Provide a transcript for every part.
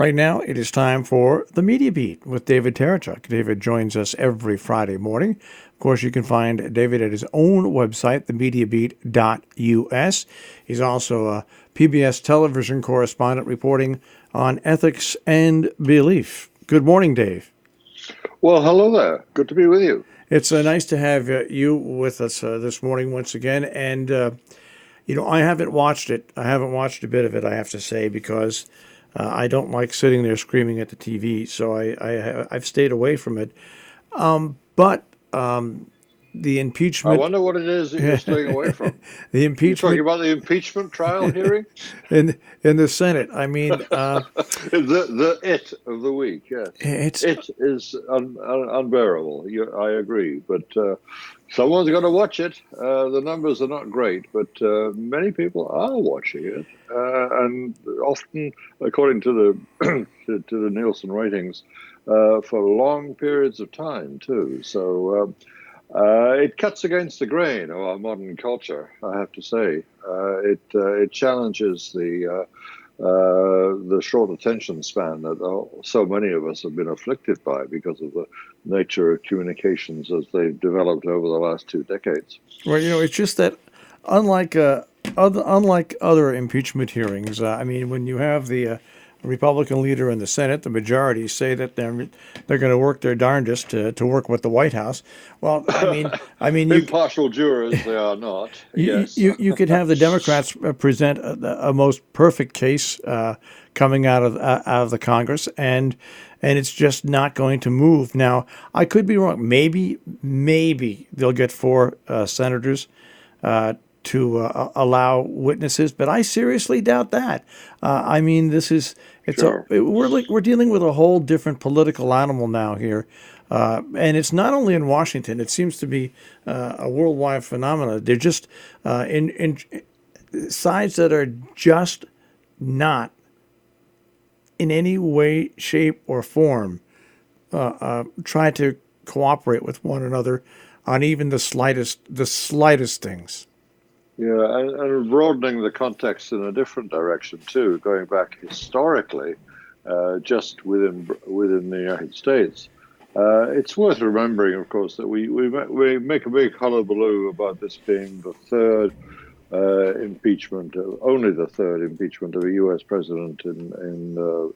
Right now, it is time for the Media Beat with David Tereshchuk. David joins us every Friday morning. Of course, you can find David at his own website, themediabeat.us. He's also a PBS television correspondent reporting on ethics and belief. Good morning, Dave. Well, hello there. Good to be with you. It's nice to have you with us this morning once again. And, I haven't watched it. I haven't watched a bit of it, I have to say, because I don't like sitting there screaming at the TV, so I've stayed away from it. But the impeachment... I wonder what it is that you're staying away from. The impeachment... You're talking about the impeachment trial hearing? in the Senate. I mean... the it of the week, yes. It is unbearable. I agree. But someone's got to watch it. The numbers are not great, but many people are watching it. And often, according to the Nielsen ratings, for long periods of time, too. So... it cuts against the grain of our modern culture, I have to say. It challenges the short attention span that so many of us have been afflicted by because of the nature of communications as they've developed over the last 2 decades. Well, it's just that unlike other impeachment hearings, when you have the Republican leader in the Senate, the majority say that they're going to work their darndest to work with the White House. Well, impartial jurors they are not. Yes, you could have the Democrats present a most perfect case coming out of the Congress, and it's just not going to move. Now, I could be wrong. Maybe they'll get 4 senators to allow witnesses, but I seriously doubt that. We're dealing with a whole different political animal now here, and it's not only in Washington. It seems to be a worldwide phenomenon. They're just in sides that are just not in any way, shape, or form try to cooperate with one another on even the slightest things. Yeah, and broadening the context in a different direction too, going back historically, just within the United States. It's worth remembering, of course, that we make a big hullabaloo about this being the third impeachment, only the third impeachment of a U.S. president in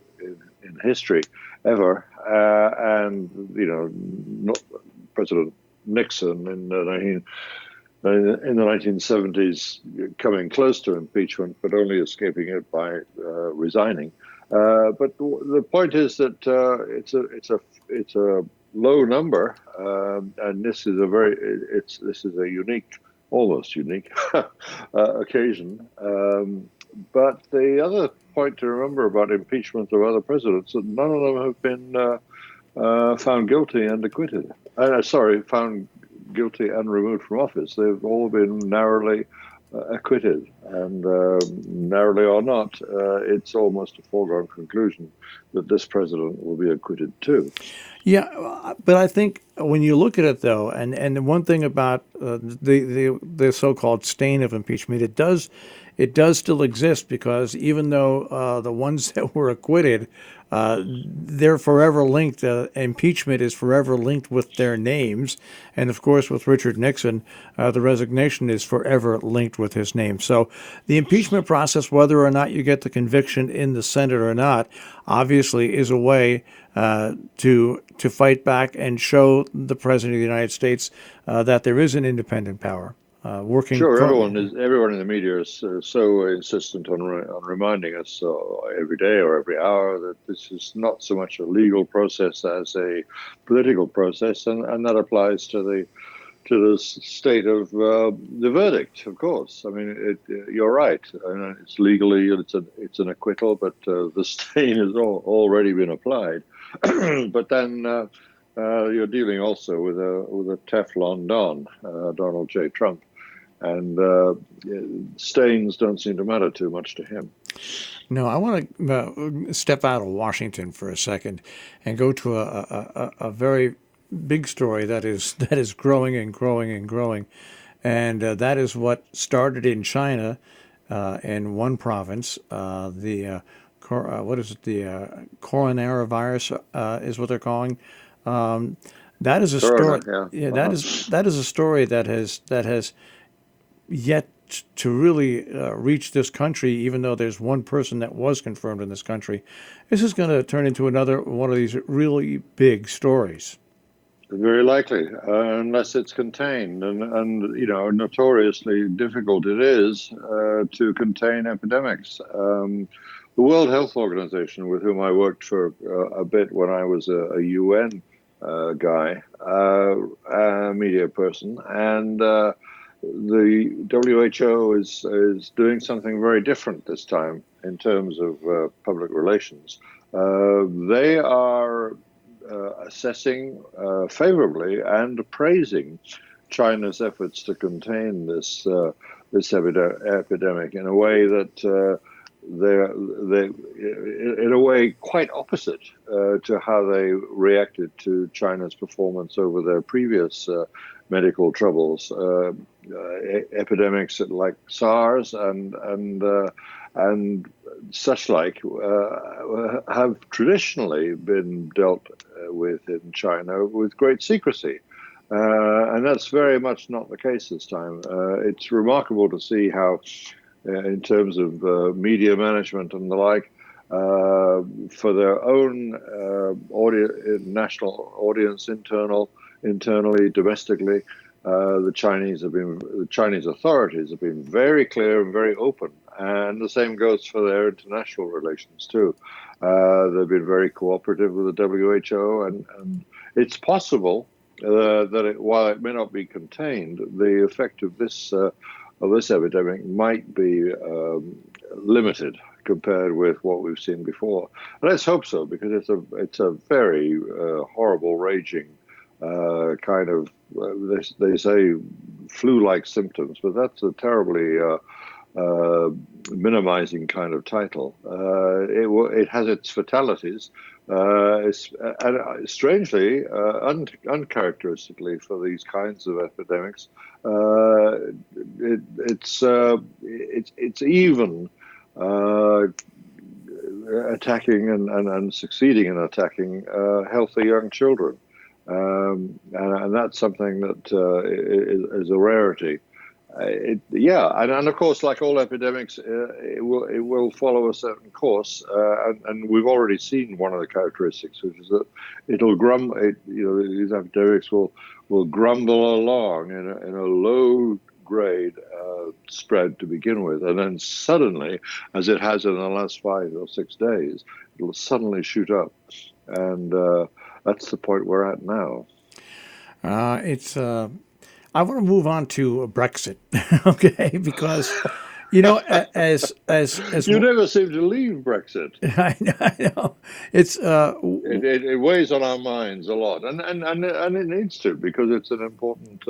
history ever, and not President Nixon in the 1970s, coming close to impeachment, but only escaping it by resigning. But the point is that it's a low number, and this is a unique, almost unique occasion. But the other point to remember about impeachment of other presidents is that none of them have been found guilty and acquitted. Found guilty and removed from office. They've all been narrowly acquitted, and narrowly or not, it's almost a foregone conclusion that this president will be acquitted too. Yeah, but I think when you look at it, though, and the one thing about the so-called stain of impeachment, it does still exist, because even though the ones that were acquitted, they're forever linked. Impeachment is forever linked with their names. And, of course, with Richard Nixon, the resignation is forever linked with his name. So the impeachment process, whether or not you get the conviction in the Senate or not, obviously is a way to fight back and show the President of the United States that there is an independent power. Working. Sure, everyone in the media is so insistent on reminding us every day or every hour that this is not so much a legal process as a political process, and that applies to the state of the verdict. Of course, I mean you're right. It's legally it's an acquittal, but the stain has already been applied. But then you're dealing also with a Teflon Don, Donald J. Trump. And stains don't seem to matter too much to him. No, I want to step out of Washington for a second and go to a very big story that is growing and growing and growing, and that is what started in China, in one province, the what is it? The coronavirus is what they're calling. That is a story. Corona, yeah. Yeah, that is a story that has yet to really reach this country. Even though there's one person that was confirmed in this country, this is going to turn into another one of these really big stories. Very likely, unless it's contained, and notoriously difficult it is to contain epidemics. The World Health Organization, with whom I worked for a bit when I was a UN guy, media person, and the WHO is doing something very different this time in terms of public relations. They are assessing favorably and praising China's efforts to contain this epidemic in a way that they're in a way quite opposite to how they reacted to China's performance over their previous medical troubles, epidemics like SARS and such like have traditionally been dealt with in China with great secrecy. And that's very much not the case this time. It's remarkable to see how, in terms of media management and the like, for their own national audience, internally, domestically, the Chinese authorities have been very clear and very open, and the same goes for their international relations too. They've been very cooperative with the WHO, and it's possible that while it may not be contained, the effect of this epidemic might be limited compared with what we've seen before. And let's hope so, because it's a very horrible, raging kind of, they say flu-like symptoms, but that's a terribly minimizing kind of title. It has its fatalities, and strangely, uncharacteristically for these kinds of epidemics, it's even attacking and succeeding in attacking healthy young children. And that's something that is a rarity. And of course, like all epidemics, it will follow a certain course, and we've already seen one of the characteristics, which is that these epidemics will grumble along in a low grade spread to begin with, and then suddenly, as it has in the last 5 or 6 days, it'll suddenly shoot up, and that's the point we're at now. I want to move on to Brexit, okay? Because, as you never seem to leave Brexit. I know. It's it weighs on our minds a lot, and it needs to, because it's an important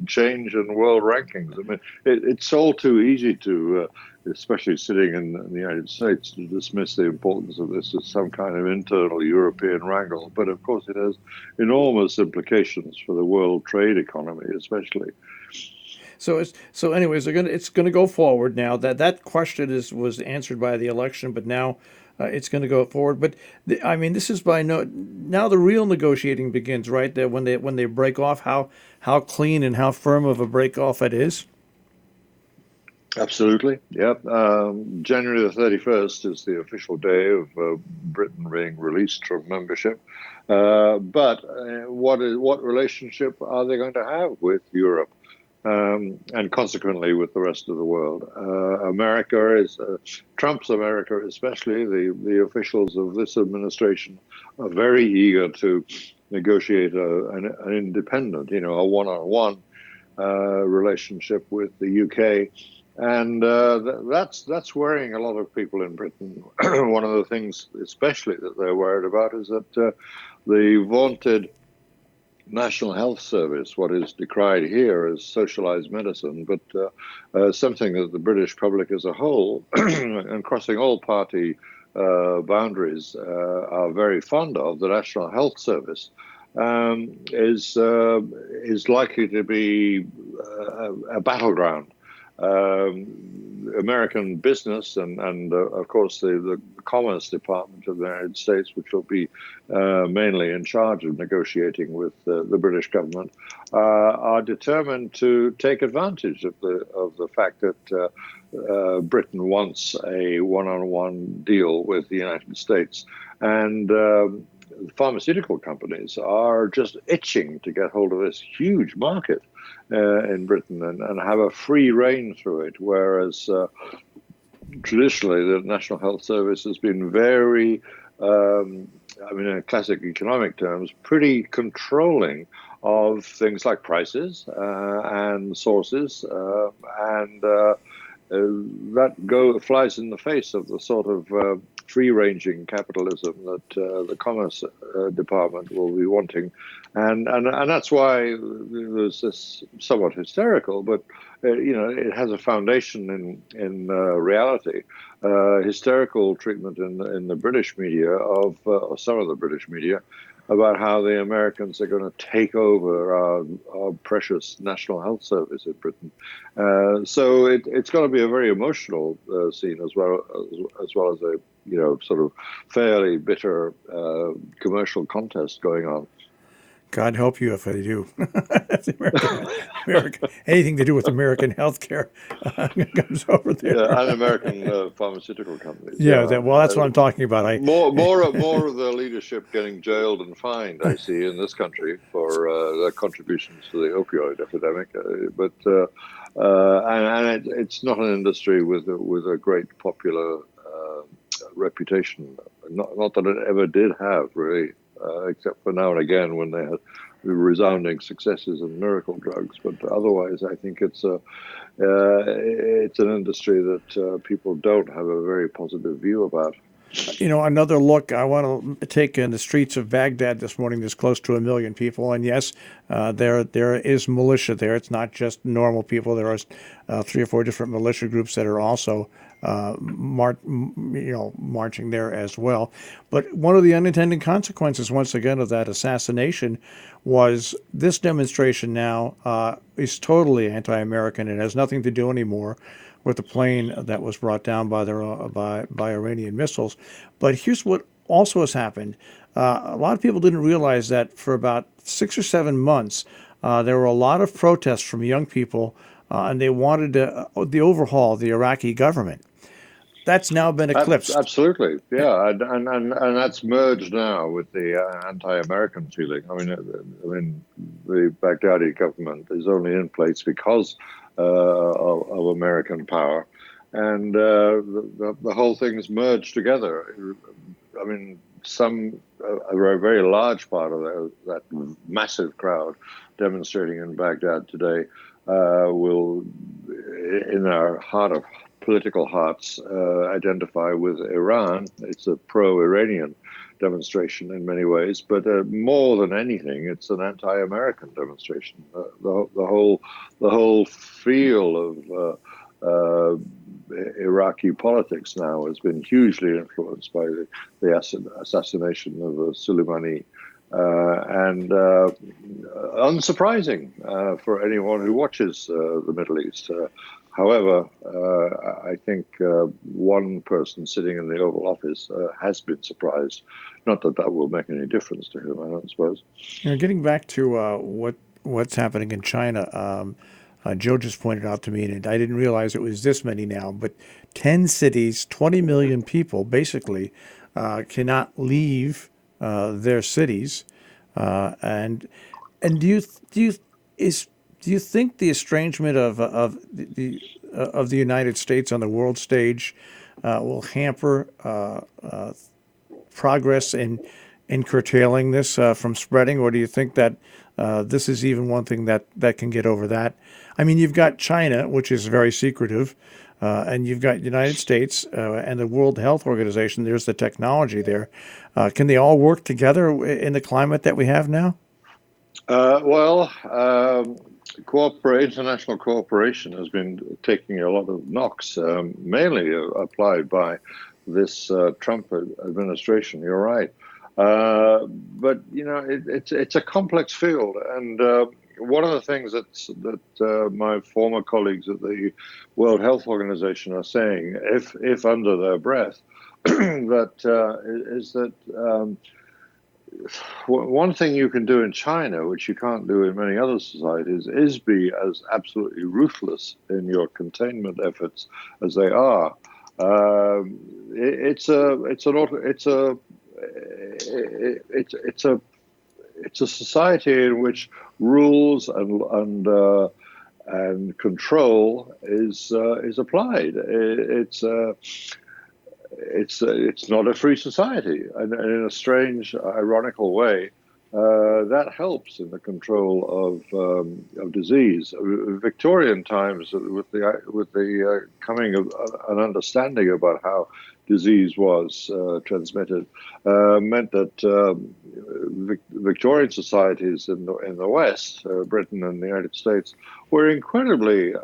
change in world rankings. I mean, it's all too easy to, especially sitting in the United States, to dismiss the importance of this as some kind of internal European wrangle. But of course, it has enormous implications for the world trade economy, especially. So anyways, it's going to go forward now. That question was answered by the election, but now it's going to go forward. But this is now the real negotiating begins, right? That when they break off, how clean and how firm of a break off it is. Absolutely, yep. January the 31st is the official day of Britain being released from membership. But what relationship are they going to have with Europe? And consequently with the rest of the world. America is, Trump's America especially, the officials of this administration are very eager to negotiate an independent, a one-on-one relationship with the UK. And that's worrying a lot of people in Britain. One of the things especially that they're worried about is that the vaunted National Health Service, what is decried here as socialized medicine, but something that the British public as a whole, and crossing all party boundaries, are very fond of, the National Health Service, is likely to be a battleground American business and of course the Commerce Department of the United States, which will be mainly in charge of negotiating with the British government, are determined to take advantage of the fact that Britain wants a one-on-one deal with the United States, and pharmaceutical companies are just itching to get hold of this huge market in Britain and have a free rein through it, whereas traditionally the National Health Service has been very, in classic economic terms, pretty controlling of things like prices and sources, and that flies in the face of the sort of free-ranging capitalism that the Commerce Department will be wanting, and that's why there's this somewhat hysterical, but it has a foundation in reality. Hysterical treatment in the British media of or some of the British media about how the Americans are going to take over our precious National Health Service in Britain. So it's going to be a very emotional scene as well as a sort of fairly bitter commercial contest going on. God help you if I do. American, anything to do with American healthcare comes over there. Yeah, and American pharmaceutical companies. Yeah, that's what I'm talking about. More of the leadership getting jailed and fined, I see, in this country for their contributions to the opioid epidemic. And it's not an industry with a great popular reputation. Not that it ever did have, really. Except for now and again when they had resounding successes in miracle drugs. But otherwise, I think it's an industry that people don't have a very positive view about. Another look I want to take in the streets of Baghdad this morning. There's close to 1 million people, and yes, there is militia there. It's not just normal people. There are 3 or 4 different militia groups that are also marching there as well. But one of the unintended consequences, once again, of that assassination was this demonstration now is totally anti-American. It has nothing to do anymore with the plane that was brought down by Iranian missiles. But here's what also has happened. A lot of people didn't realize that for about 6 or 7 months, there were a lot of protests from young people, and they wanted the overhaul of the Iraqi government. That's now been eclipsed. Absolutely, yeah, and that's merged now with the anti-American feeling. I mean, the Baghdadi government is only in place because of American power, and the whole thing is merged together. I mean, a very large part of that massive crowd demonstrating in Baghdad today will, in our heart of political hearts, identify with Iran. It's a pro-Iranian demonstration in many ways, but more than anything, it's an anti-American demonstration. The whole feel of Iraqi politics now has been hugely influenced by the assassination of Soleimani, and unsurprising for anyone who watches the Middle East. However, I think one person sitting in the Oval Office has been surprised. Not that will make any difference to him, I don't suppose. Getting back to what's happening in China, Joe just pointed out to me, and I didn't realize it was this many now, but 10 cities, 20 million people basically cannot leave their cities. And do you think the estrangement of the United States on the world stage will hamper progress in curtailing this from spreading, or do you think that this is even one thing that can get over that? I mean, you've got China, which is very secretive, and you've got the United States and the World Health Organization. There's the technology there. Can they all work together in the climate that we have now? International cooperation has been taking a lot of knocks, mainly applied by this Trump administration. You're right, but it's a complex field, and one of the things that my former colleagues at the World Health Organization are saying, if under their breath, is that one thing you can do in China, which you can't do in many other societies, is be as absolutely ruthless in your containment efforts as they are. It's a society in which rules and control is applied. It's not a free society, and in a strange, ironical way, that helps in the control of disease. Victorian times, with the coming of an understanding about how disease was transmitted, meant that Victorian societies in the West, Britain and the United States, were incredibly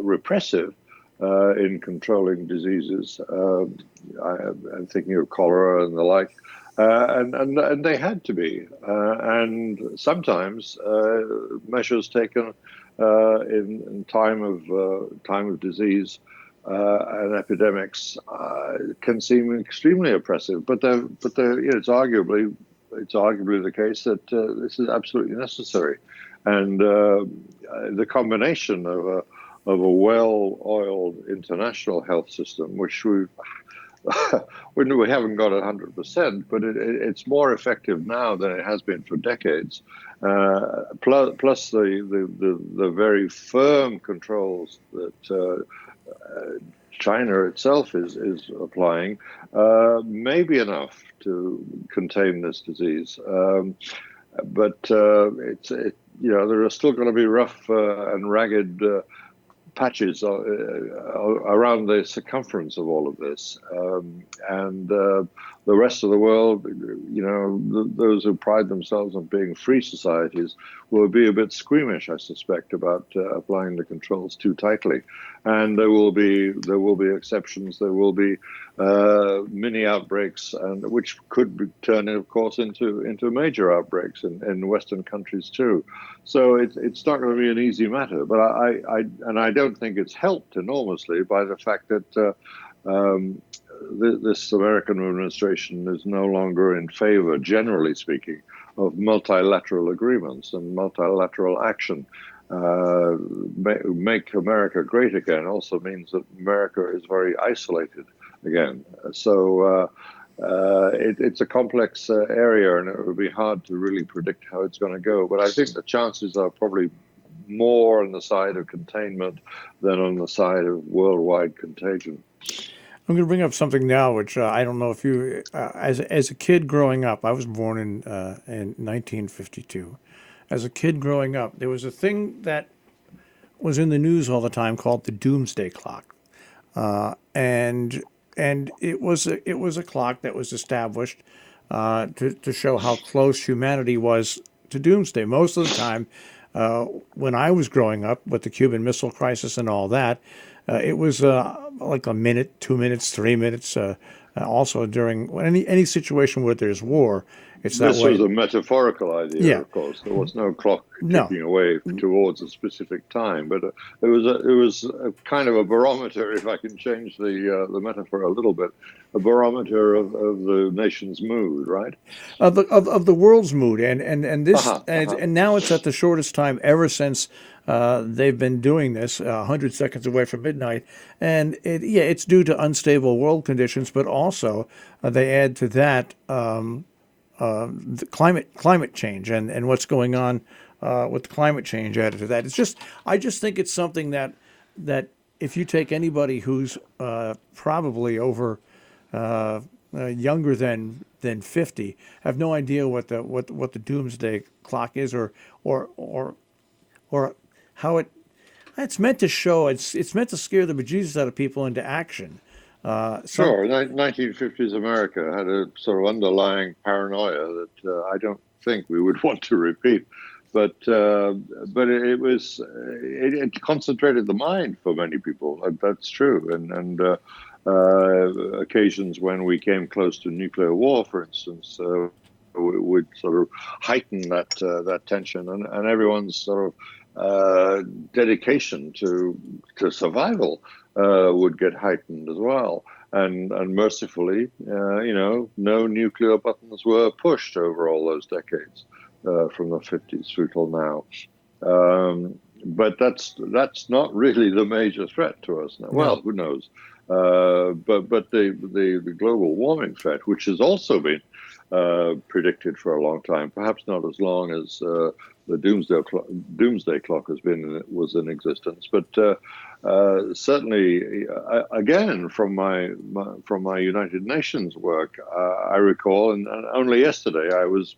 repressive in controlling diseases. I'm thinking of cholera and the like. And they had to be, and sometimes measures taken in time of disease and epidemics can seem extremely oppressive. But it's arguably the case that this is absolutely necessary, and the combination of a well-oiled international health system, which we haven't got 100%, but it's more effective now than it has been for decades. Plus the very firm controls that China itself is applying may be enough to contain this disease. But there are still going to be rough and ragged patches around the circumference of all of this, and the rest of the world, those who pride themselves on being free societies, will be a bit squeamish, I suspect, about applying the controls too tightly. And there will be exceptions. There will be mini outbreaks, and which could turn, of course, into major outbreaks in Western countries too. So it's not going to be an easy matter. But I don't think it's helped enormously by the fact that this American administration is no longer in favor, generally speaking, of multilateral agreements and multilateral action. Make America great again also means that America is very isolated again. So it's a complex area, and it would be hard to really predict how it's going to go. But I think the chances are probably more on the side of containment than on the side of worldwide contagion. I'm going to bring up something now, which I don't know if you, as a kid growing up, I was born in 1952. As a kid growing up, there was a thing that was in the news all the time called the Doomsday Clock, and it was a clock that was established to show how close humanity was to doomsday. Most of the time, when I was growing up with the Cuban Missile Crisis and all that, it was like a minute, 2 minutes, 3 minutes. Also during any situation where there's war, it's that way. This was a metaphorical idea, of course. There was no clock ticking away towards a specific time, but it was a kind of a barometer, if I can change the metaphor a little bit, a barometer of the nation's mood, right? Of the world's mood, and this and now it's at the shortest time ever since they've been doing this, 100 seconds away from midnight, and it's due to unstable world conditions, but also they add to that the climate change and what's going on with climate change added to that. I just think it's something that if you take anybody who's probably over younger than 50, have no idea what the Doomsday Clock is or how it's meant to show. It's meant to scare the bejesus out of people into action. Sure, 1950s America had a sort of underlying paranoia that I don't think we would want to repeat, but it concentrated the mind for many people. That's true, and occasions when we came close to nuclear war, for instance, would sort of heighten that tension, and everyone's sort of dedication to survival would get heightened as well. And mercifully, no nuclear buttons were pushed over all those decades from the 50s through till now. But that's not really the major threat to us now. No. Well, who knows? But the global warming threat, which has also been predicted for a long time, perhaps not as long as the Doomsday Clock was in existence, but certainly, again, from my United Nations work, I recall, and only yesterday I was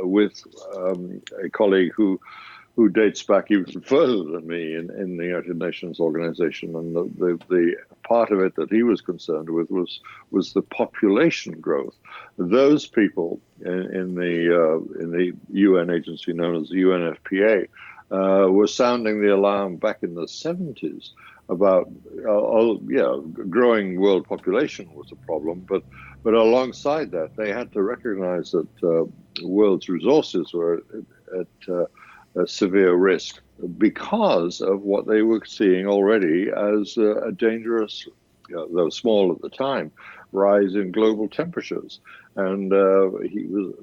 with a colleague who dates back even further than me in the United Nations organization, and the part of it that he was concerned with was the population growth. Those people in the UN agency known as the UNFPA were sounding the alarm back in the 70s about growing world population was a problem, but alongside that they had to recognize that the world's resources were at a severe risk because of what they were seeing already as a dangerous, though small at the time, rise in global temperatures. And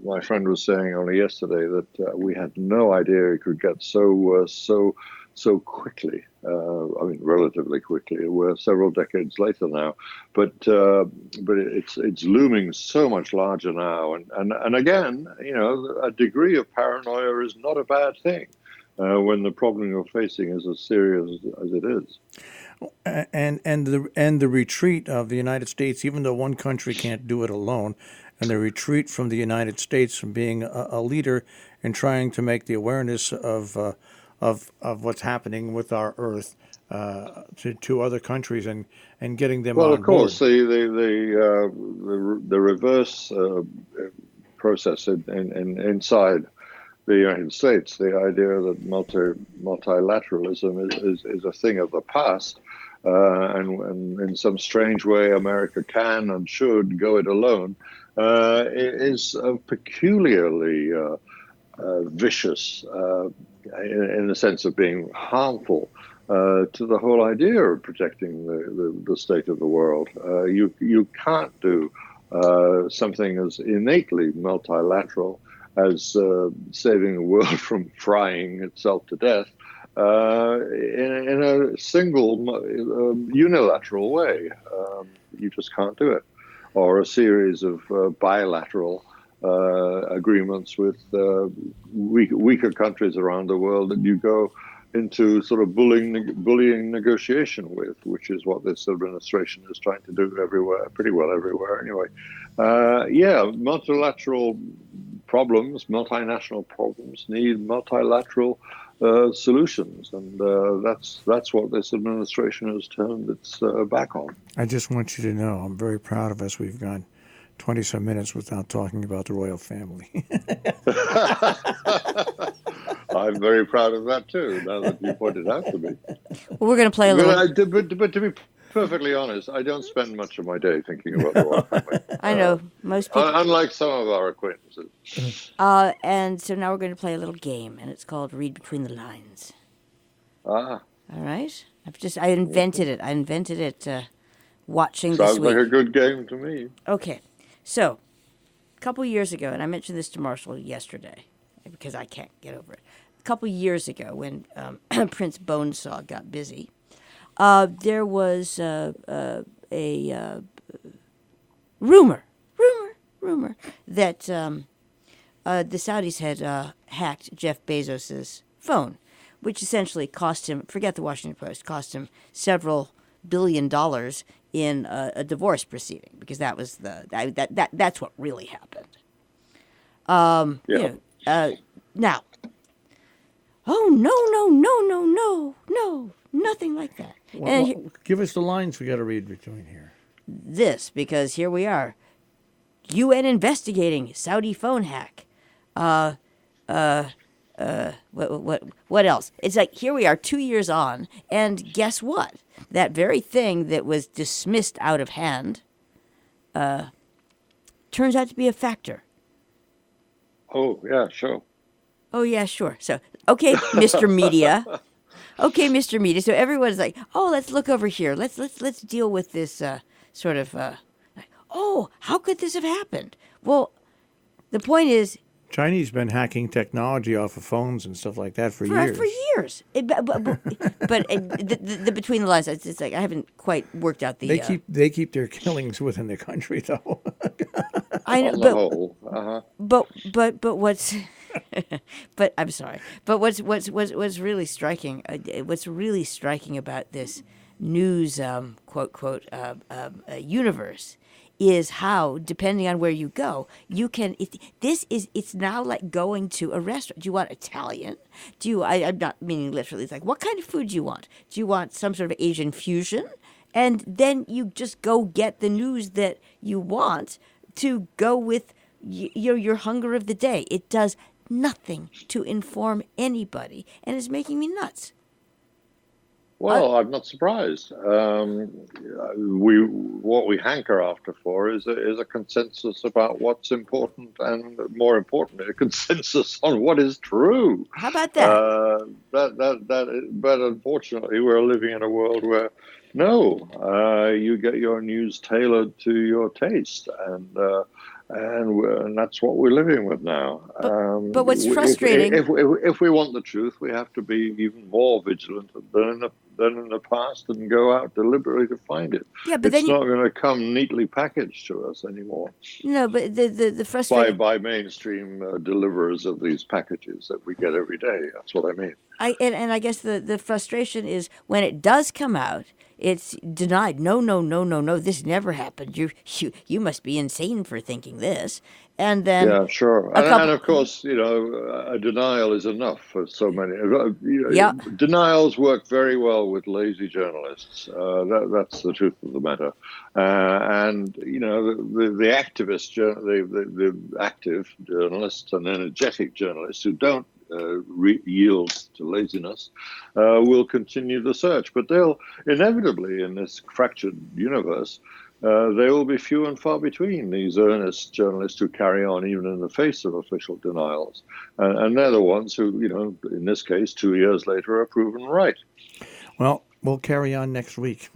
my friend was saying only yesterday that we had no idea it could get so quickly. I mean, relatively quickly. We're several decades later now, but it's looming so much larger now. And again, a degree of paranoia is not a bad thing when the problem you're facing is as serious as it is. And the retreat of the United States, even though one country can't do it alone, and the retreat from the United States from being a leader in trying to make the awareness of what's happening with our Earth to other countries and getting them on board. Well, of course, the reverse process inside the United States, the idea that multilateralism is a thing of the past, and in some strange way America can and should go it alone, is peculiarly vicious in the sense of being harmful to the whole idea of protecting the state of the world. You can't do something as innately multilateral as saving the world from frying itself to death in a single unilateral way. You just can't do it. Or a series of bilateral agreements with weaker countries around the world that you go into sort of bullying negotiation with, which is what this administration is trying to do everywhere, pretty well everywhere anyway. Multilateral problems, multinational problems need multilateral solutions, and that's what this administration has turned its back on. I just want you to know I'm very proud of us. We've gone 20-some minutes without talking about the royal family. I'm very proud of that too, now that you pointed out to me. Well, we're going to play a little... But to be perfectly honest, I don't spend much of my day thinking about the royal family. I know, most people... Unlike some of our acquaintances. And so now we're going to play a little game, and it's called Read Between the Lines. Ah. All right? I invented it. I invented it watching this week. Sounds like a good game to me. Okay. So, a couple years ago, and I mentioned this to Marshall yesterday, because I can't get over it. A couple years ago, when Prince Bonesaw got busy, there was a rumor that the Saudis had hacked Jeff Bezos's phone, which essentially cost him, forget the Washington Post, cost him several $1 billion in a divorce proceeding, because that was that's what really happened. Now, no, nothing like that. Well, give us the lines we got to read between here. Because here we are, UN investigating Saudi phone hack. What else? It's like, here we are 2 years on, and guess what? That very thing that was dismissed out of hand turns out to be a factor Oh, yeah, sure. Oh, yeah, sure. So, okay, Mr. Media. Okay, Mr. Media. So everyone's like, oh, let's look over here. Let's deal with this sort of, oh, how could this have happened? Well, the point is, Chinese been hacking technology off of phones and stuff like that for years. For years. But the between the lines, it's like I haven't quite worked out the. They keep their killings within the country, though. I know, On the whole, uh-huh. But what's but I'm sorry. But what's really striking? What's really striking about this news quote universe is how, depending on where you go, you can. It's now like going to a restaurant. Do you want Italian? I'm not meaning literally. It's like, what kind of food do you want? Do you want some sort of Asian fusion? And then you just go get the news that you want to go with your hunger of the day. It does nothing to inform anybody, and it's making me nuts. Well, I'm not surprised. What we hanker after for is a consensus about what's important, and more importantly, a consensus on what is true. How about that? But unfortunately, we're living in a world where you get your news tailored to your taste, and that's what we're living with now. But what's frustrating? If we want the truth, we have to be even more vigilant than in the past and go out deliberately to find it. Yeah, but it's not going to come neatly packaged to us anymore. No, but the frustrating by mainstream deliverers of these packages that we get every day. That's what I mean. I guess the frustration is when it does come out, it's denied. No, this never happened. You must be insane for thinking this. And then yeah, sure. And of course, a denial is enough for so many. Yeah. Denials work very well with lazy journalists. That's the truth of the matter. And the active journalists and energetic journalists who don't yield to laziness will continue the search, but they'll inevitably, in this fractured universe, there will be few and far between, these earnest journalists who carry on even in the face of official denials, and they're the ones who, in this case, 2 years later, are proven right. Well, we'll carry on next week.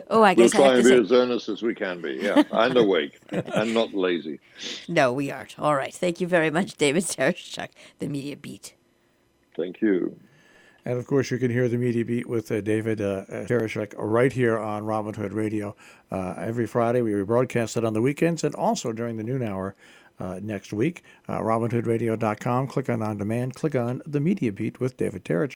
Oh, I guess we'll try and be as earnest as we can be, yeah, and awake, and not lazy. No, we aren't. All right. Thank you very much, David Tereshchuk, the Media Beat. Thank you. And, of course, you can hear the Media Beat with David Tereshchuk right here on Robin Hood Radio. Every Friday, we rebroadcast it on the weekends and also during the noon hour next week. RobinHoodRadio.com. Click on demand. Click on the Media Beat with David Tereshchuk.